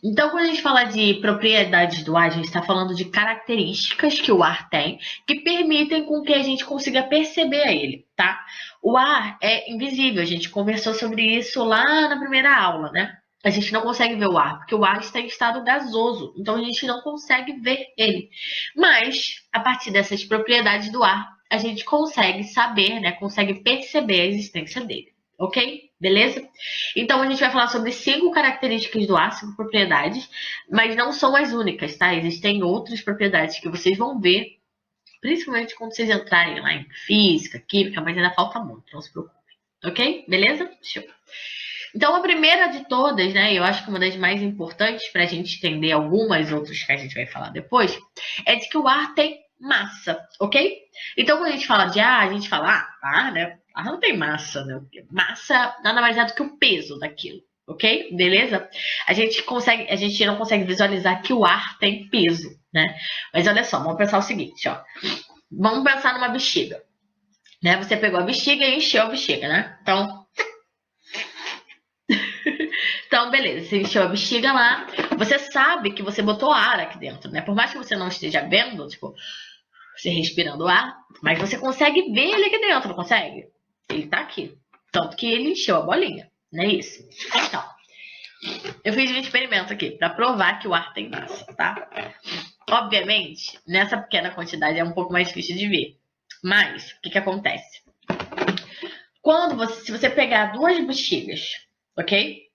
Então, quando a gente fala de propriedades do ar, a gente está falando de características que o ar tem que permitem com que a gente consiga perceber ele, tá? O ar é invisível, a gente conversou sobre isso lá na primeira aula, né? A gente não consegue ver o ar, porque o ar está em estado gasoso, então a gente não consegue ver ele. Mas, a partir dessas propriedades do ar, a gente consegue saber, né? Consegue perceber a existência dele, ok? Beleza? Então a gente vai falar sobre 5 características do ar, 5 propriedades, mas não são as únicas, tá? Existem outras propriedades que vocês vão ver, principalmente quando vocês entrarem lá em física, química, mas ainda falta muito, não se preocupe. Ok? Beleza? Show. Então a primeira de todas, né? Eu acho que uma das mais importantes para a gente entender algumas outras que a gente vai falar depois, é de que o ar tem massa, ok? Então quando a gente fala de ar, a gente fala, ar, né? Ar não tem massa, né? Massa nada mais é do que o peso daquilo, ok? Beleza? A gente não consegue visualizar que o ar tem peso, né? Mas olha só, vamos pensar o seguinte, ó. Vamos pensar numa bexiga, né? Você pegou a bexiga e encheu a bexiga, né? Então, beleza, você encheu a bexiga lá, você sabe que você botou ar aqui dentro, né? Por mais que você não esteja vendo, tipo, você respirando ar, mas você consegue ver ele aqui dentro, não consegue? Ele tá aqui. Tanto que ele encheu a bolinha, não é isso? Então, eu fiz um experimento aqui para provar que o ar tem massa, tá? Obviamente, nessa pequena quantidade é um pouco mais difícil de ver. Mas, o que acontece? Se você pegar 2 bexigas, ok?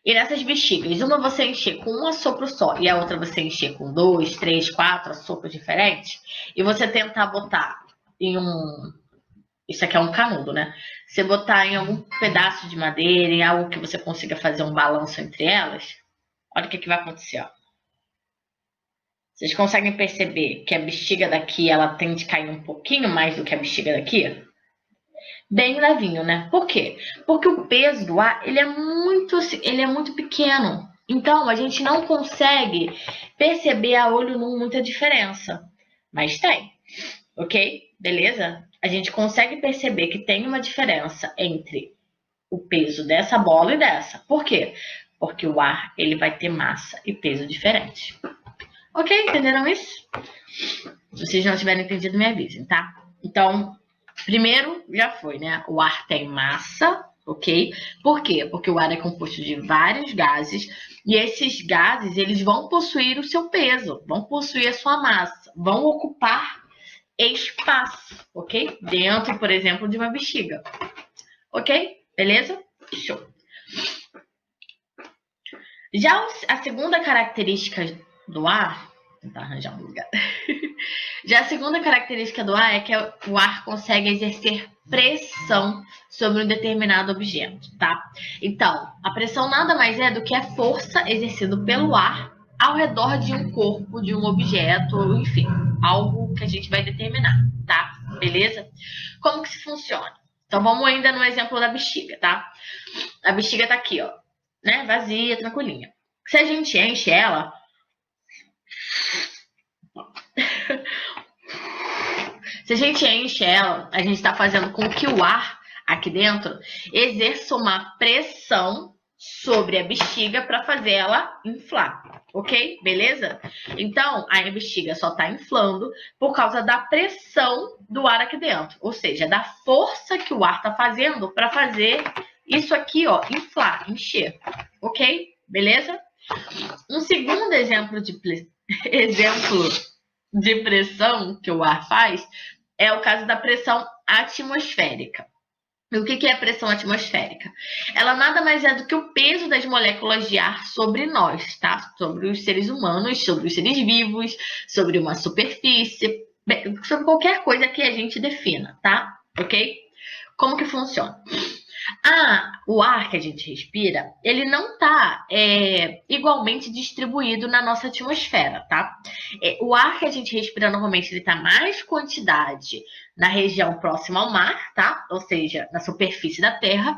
E nessas bexigas, uma você encher com um assopro só e a outra você encher com 2, 3, 4 assopros diferentes, e você tentar botar em um. Isso aqui é um canudo, né? Você botar em algum pedaço de madeira, em algo que você consiga fazer um balanço entre elas, olha o que vai acontecer, ó. Vocês conseguem perceber que a bexiga daqui ela tende a cair um pouquinho mais do que a bexiga daqui? Bem levinho, né? Por quê? Porque o peso do ar ele é muito pequeno. Então a gente não consegue perceber a olho nu muita diferença. Mas tem, ok? Beleza? A gente consegue perceber que tem uma diferença entre o peso dessa bola e dessa. Por quê? Porque o ar ele vai ter massa e peso diferentes. Ok? Entenderam isso? Se vocês não tiverem entendido, me avisem, tá? Então, primeiro, já foi, né? O ar tem massa, ok? Por quê? Porque o ar é composto de vários gases e esses gases, eles vão possuir o seu peso, vão possuir a sua massa, vão ocupar espaço, ok? Dentro, por exemplo, de uma bexiga. Ok? Beleza? Show. Já a segunda característica do ar, vou tentar arranjar um lugar. Já a segunda característica do ar é que o ar consegue exercer pressão sobre um determinado objeto, tá? Então, a pressão nada mais é do que a força exercida pelo ar ao redor de um corpo, de um objeto, enfim, algo que a gente vai determinar, tá? Beleza? Como que se funciona? Então, vamos ainda no exemplo da bexiga, tá? A bexiga tá aqui, ó, né? Vazia, tranquilinha. Se a gente enche ela, se a gente enche ela, a gente está fazendo com que o ar aqui dentro exerça uma pressão sobre a bexiga para fazer ela inflar, ok? Beleza? Então, a bexiga só está inflando por causa da pressão do ar aqui dentro, ou seja, da força que o ar está fazendo para fazer isso aqui, ó, inflar, encher, ok? Beleza? Um segundo exemplo de pressão que o ar faz é o caso da pressão atmosférica. E o que é a pressão atmosférica? Ela nada mais é do que o peso das moléculas de ar sobre nós, tá? Sobre os seres humanos, sobre os seres vivos, sobre uma superfície, sobre qualquer coisa que a gente defina, tá? Ok? Como que funciona? O ar que a gente respira, ele não está igualmente distribuído na nossa atmosfera, tá? O ar que a gente respira normalmente ele está mais quantidade na região próxima ao mar, tá? Ou seja, na superfície da Terra,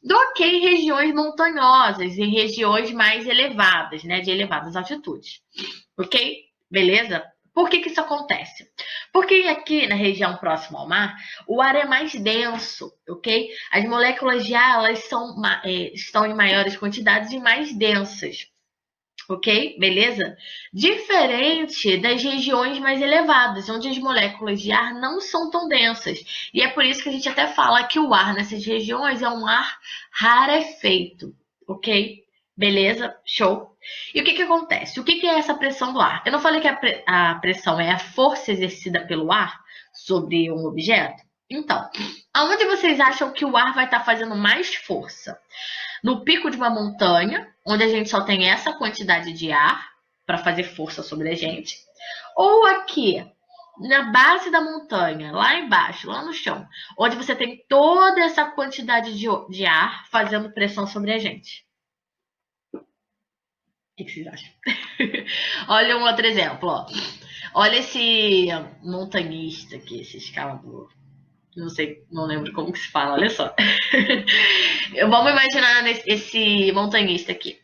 do que em regiões montanhosas, em regiões mais elevadas, né? De elevadas altitudes. Ok? Beleza? Por que isso acontece? Porque aqui na região próxima ao mar, o ar é mais denso, ok? As moléculas de ar elas estão em maiores quantidades e mais densas. Ok? Beleza? Diferente das regiões mais elevadas, onde as moléculas de ar não são tão densas. E é por isso que a gente até fala que o ar nessas regiões é um ar rarefeito. Ok? Beleza? Show? E o que acontece? O que é essa pressão do ar? Eu não falei que a pressão é a força exercida pelo ar sobre um objeto? Então, aonde vocês acham que o ar vai estar fazendo mais força? No pico de uma montanha, onde a gente só tem essa quantidade de ar para fazer força sobre a gente, ou aqui, na base da montanha, lá embaixo, lá no chão, onde você tem toda essa quantidade de ar fazendo pressão sobre a gente. O que vocês acham? Olha um outro exemplo, ó. Olha esse montanhista aqui, esse escalador. Não sei, não lembro como que se fala, olha só. Vamos imaginar esse montanhista aqui.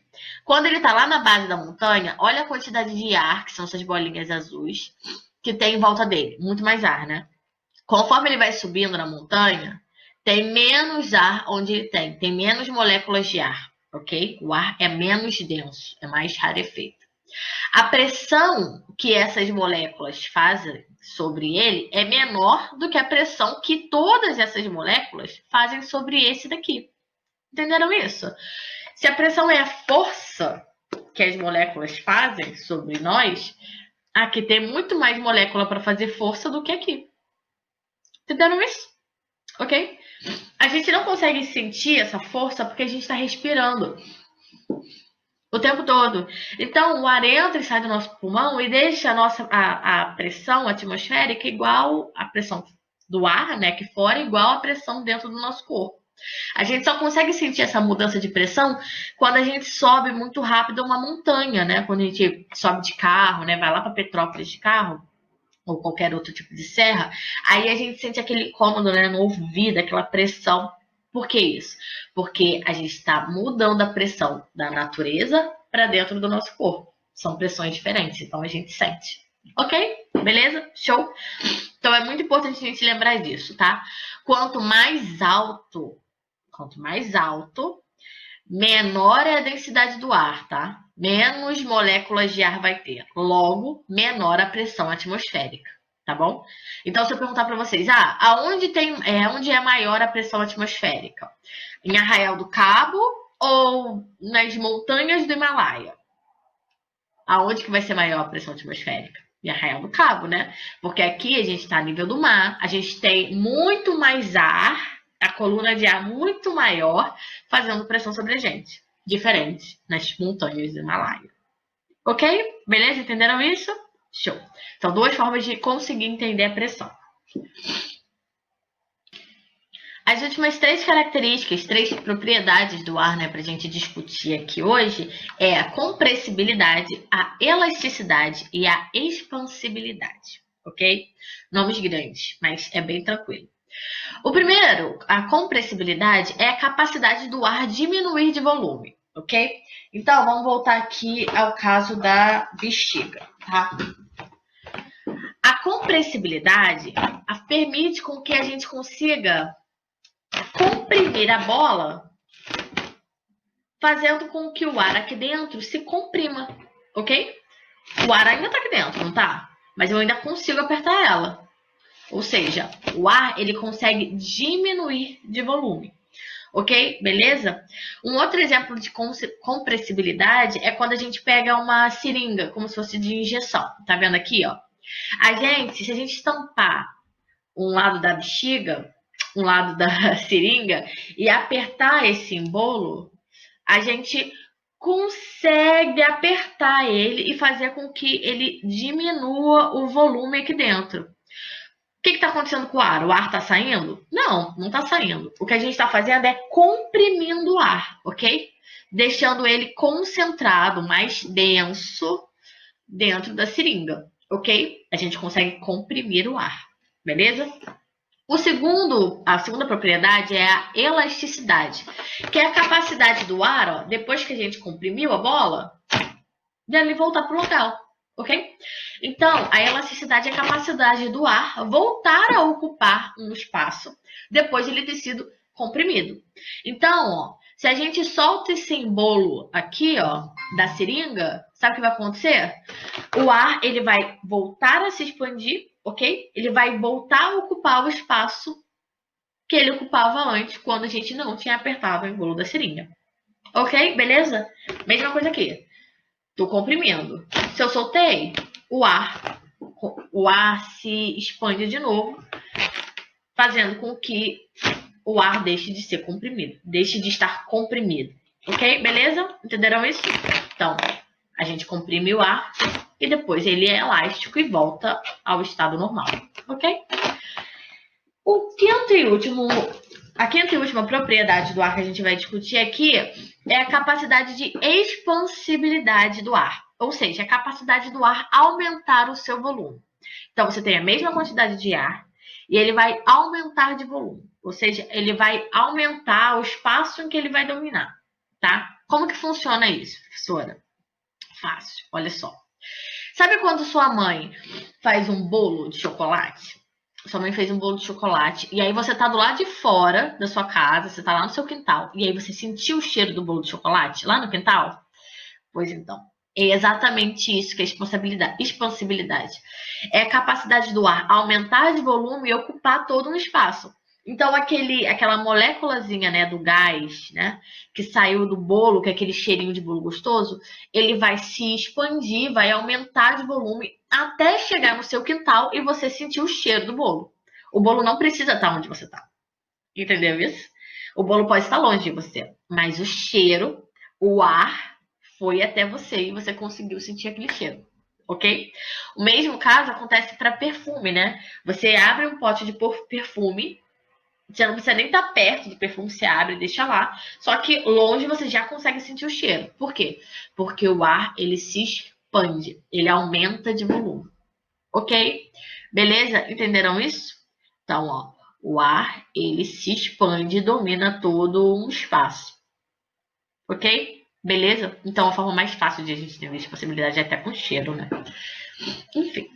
Quando ele tá lá na base da montanha, olha a quantidade de ar, que são essas bolinhas azuis, que tem em volta dele. Muito mais ar, né? Conforme ele vai subindo na montanha, tem menos ar onde ele tem. Tem menos moléculas de ar, ok? O ar é menos denso, é mais rarefeito. A pressão que essas moléculas fazem sobre ele é menor do que a pressão que todas essas moléculas fazem sobre esse daqui. Entenderam isso? Se a pressão é a força que as moléculas fazem sobre nós, aqui tem muito mais molécula para fazer força do que aqui. Entenderam isso? Ok? A gente não consegue sentir essa força porque a gente está respirando o tempo todo. Então, o ar entra e sai do nosso pulmão e deixa a pressão atmosférica igual a pressão do ar, né, aqui fora, igual a pressão dentro do nosso corpo. A gente só consegue sentir essa mudança de pressão quando a gente sobe muito rápido uma montanha, né? Quando a gente sobe de carro, né, vai lá para Petrópolis de carro, ou qualquer outro tipo de serra, aí a gente sente aquele incômodo, né, no ouvido, aquela pressão. Por que isso? Porque a gente está mudando a pressão da natureza para dentro do nosso corpo. São pressões diferentes, então a gente sente. Ok? Beleza? Show? Então é muito importante a gente lembrar disso, tá? Quanto mais alto, menor é a densidade do ar, tá? Menos moléculas de ar vai ter. Logo, menor a pressão atmosférica, tá bom? Então, se eu perguntar para vocês, onde é maior a pressão atmosférica? Em Arraial do Cabo ou nas montanhas do Himalaia? Aonde que vai ser maior a pressão atmosférica? Em Arraial do Cabo, né? Porque aqui a gente está a nível do mar, a gente tem muito mais ar, a coluna de ar muito maior, fazendo pressão sobre a gente. Diferente nas montanhas do Himalaia. Ok? Beleza? Entenderam isso? Show. Então, duas formas de conseguir entender a pressão. As últimas três características, três propriedades do ar, né, para a gente discutir aqui hoje, é a compressibilidade, a elasticidade e a expansibilidade, ok? Nomes grandes, mas é bem tranquilo. O primeiro, a compressibilidade, é a capacidade do ar diminuir de volume, ok? Então, vamos voltar aqui ao caso da bexiga, tá? A compressibilidade permite com que a gente consiga comprimir a bola, fazendo com que o ar aqui dentro se comprima, ok? O ar ainda tá aqui dentro, não tá? Mas eu ainda consigo apertar ela. Ou seja, o ar, ele consegue diminuir de volume. Ok? Beleza? Um outro exemplo de compressibilidade é quando a gente pega uma seringa, como se fosse de injeção. Tá vendo aqui, ó? Se a gente estampar um lado da bexiga, um lado da seringa, e apertar esse embolo, a gente consegue apertar ele e fazer com que ele diminua o volume aqui dentro. O que está acontecendo com o ar? O ar está saindo? Não, não está saindo. O que a gente está fazendo é comprimindo o ar, ok? Deixando ele concentrado, mais denso, dentro da seringa, ok? A gente consegue comprimir o ar, beleza? A segunda propriedade é a elasticidade, que é a capacidade do ar, ó, depois que a gente comprimiu a bola, de ele voltar para o local, ok? Então, a elasticidade é a capacidade do ar voltar a ocupar um espaço depois de ele ter sido comprimido. Então, ó, Se a gente solta esse embolo aqui, ó, da seringa, sabe o que vai acontecer? O ar, ele vai voltar a se expandir, ok? Ele vai voltar a ocupar o espaço que ele ocupava antes, quando a gente não tinha apertado o embolo da seringa. Ok? Beleza? Mesma coisa aqui. Tô comprimindo. Se eu soltei, o ar se expande de novo, fazendo com que o ar deixe de ser comprimido, deixe de estar comprimido. Ok? Beleza? Entenderam isso? Então, a gente comprime o ar e depois ele é elástico e volta ao estado normal. Ok? A quinta e última propriedade do ar que a gente vai discutir aqui é a capacidade de expansibilidade do ar. Ou seja, a capacidade do ar aumentar o seu volume. Então, você tem a mesma quantidade de ar e ele vai aumentar de volume. Ou seja, ele vai aumentar o espaço em que ele vai dominar, tá? Como que funciona isso, professora? Fácil, olha só. Sabe quando sua mãe faz um bolo de chocolate? Sua mãe fez um bolo de chocolate e aí você tá do lado de fora da sua casa, você tá lá no seu quintal e aí você sentiu o cheiro do bolo de chocolate lá no quintal? Pois então, é exatamente isso que é expansibilidade. É a capacidade do ar aumentar de volume e ocupar todo um espaço. Então, aquela moléculazinha, né, do gás, né, que saiu do bolo, que é aquele cheirinho de bolo gostoso, ele vai se expandir, vai aumentar de volume até chegar no seu quintal e você sentir o cheiro do bolo. O bolo não precisa estar onde você está. Entendeu isso? O bolo pode estar longe de você, mas o cheiro, o ar, foi até você e você conseguiu sentir aquele cheiro. Ok? O mesmo caso acontece para perfume, né? Você abre um pote de perfume, você não precisa nem estar perto do perfume, você abre e deixa lá. Só que longe você já consegue sentir o cheiro. Por quê? Porque o ar, ele se expande, ele aumenta de volume. Ok? Beleza? Entenderam isso? Então, ó, o ar, ele se expande e domina todo um espaço. Ok? Beleza? Então, a forma mais fácil de a gente entender essa possibilidade é até com cheiro, né? Enfim.